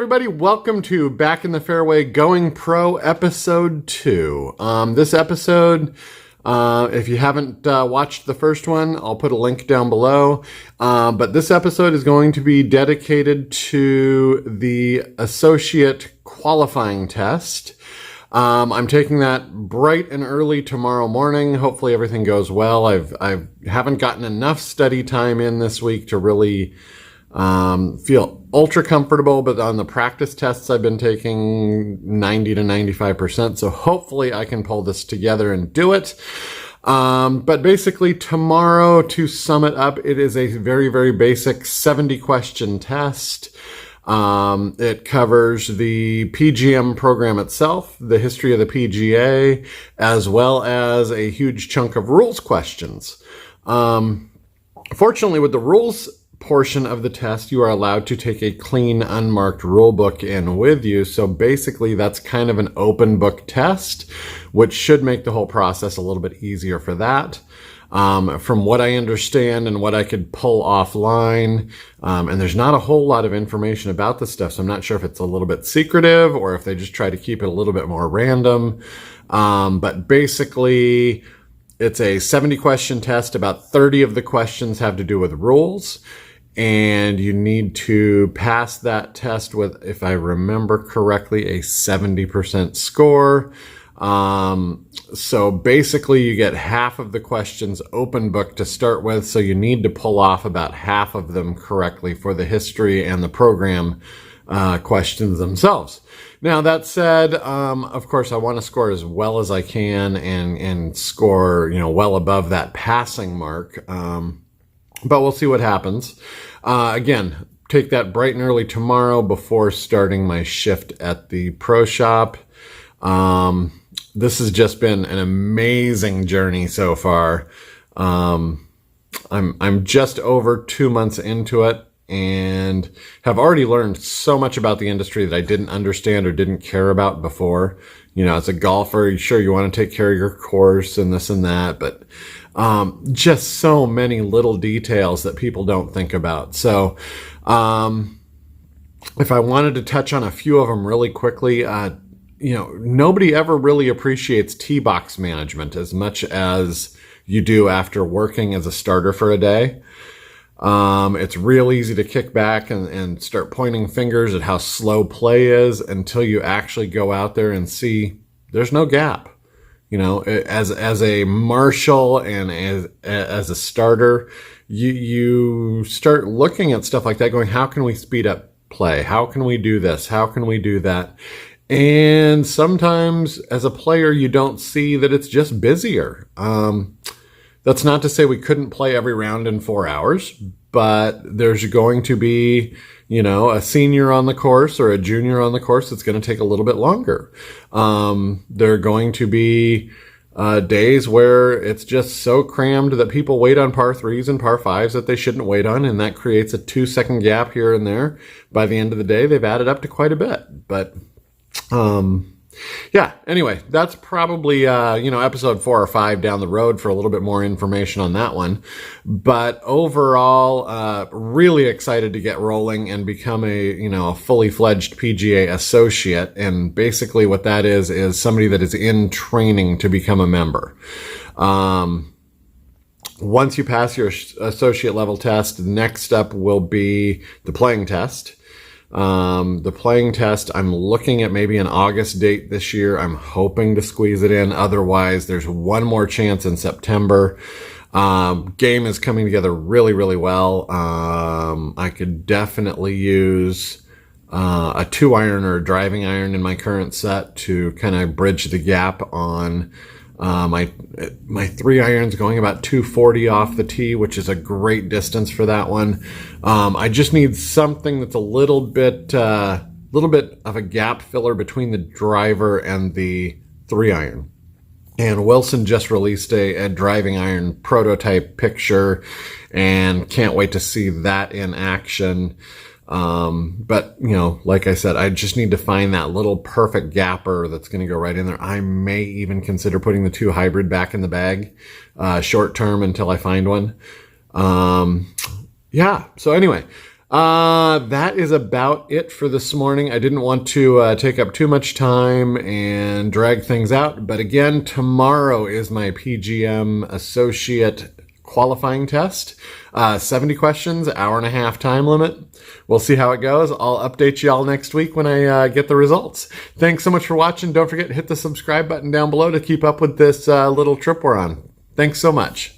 everybody. Welcome to Back in the Fairway Going Pro Episode 2. This episode, if you haven't watched the first one, I'll put a link down below. But this episode is going to be dedicated to the Associate Qualifying Test. I'm taking that bright and early tomorrow morning. Hopefully everything goes well. I haven't gotten enough study time in this week to really feel ultra comfortable, but on the practice tests I've been taking 90 to 95%. So hopefully I can pull this together and do it. But basically tomorrow, to sum it up, it is a very, very basic 70 question test. It covers the PGM program itself, the history of the PGA, as well as a huge chunk of rules questions. Fortunately, with the rules portion of the test, you are allowed to take a clean, unmarked rule book in with you. So basically, that's kind of an open book test, which should make the whole process a little bit easier for that. From what I understand and what I could pull offline, and there's not a whole lot of information about this stuff, so I'm not sure if it's a little bit secretive or if they just try to keep it a little bit more random. But basically, it's a 70 question test. About 30 of the questions have to do with rules, and you need to pass that test with, if I remember correctly, a 70% score. So basically you get half of the questions open book to start with, so you need to pull off about half of them correctly for the history and the program questions themselves. Now that said, of course I want to score as well as I can and score, well above that passing mark. But we'll see what happens. Again, take that bright and early tomorrow before starting my shift at the pro shop. This has just been an amazing journey so far. I'm just over 2 months into it and have already learned so much about the industry that I didn't understand or didn't care about before. As a golfer, sure, you want to take care of your course and this and that, but just so many little details that people don't think about. So if I wanted to touch on a few of them really quickly, nobody ever really appreciates tee box management as much as you do after working as a starter for a day. It's real easy to kick back and start pointing fingers at how slow play is until you actually go out there and see there's no gap. As a marshal and as a starter, you start looking at stuff like that going, how can we speed up play? How can we do this? How can we do that? And sometimes as a player, you don't see that it's just busier. That's not to say we couldn't play every round in 4 hours, but there's going to be, a senior on the course or a junior on the course that's going to take a little bit longer. There are going to be days where it's just so crammed that people wait on par 3s and par 5s that they shouldn't wait on, and that creates a 2-second gap here and there. By the end of the day, they've added up to quite a bit. But anyway, that's probably, episode 4 or 5 down the road for a little bit more information on that one. But overall, really excited to get rolling and become a fully fledged PGA associate. And basically what that is somebody that is in training to become a member. Once you pass your associate level test, next up will be the playing test. The playing test, I'm looking at maybe an August date this year. I'm hoping to squeeze it in. Otherwise, there's one more chance in September. Game is coming together really, really well. I could definitely use a 2-iron or a driving iron in my current set to kind of bridge the gap on my 3-iron's going about 240 off the tee, which is a great distance for that one. I just need something that's a little bit of a gap filler between the driver and the 3-iron. And Wilson just released a driving iron prototype picture, and can't wait to see that in action. But like I said, I just need to find that little perfect gapper that's going to go right in there. I may even consider putting the 2 hybrid back in the bag, short term until I find one. So anyway, That is about it for this morning. I didn't want to take up too much time and drag things out. But again, tomorrow is my PGM Associate Qualifying Test. 70 questions, hour and a half time limit. We'll see how it goes. I'll update you all next week when I get the results. Thanks so much for watching. Don't forget to hit the subscribe button down below to keep up with this little trip we're on. Thanks so much.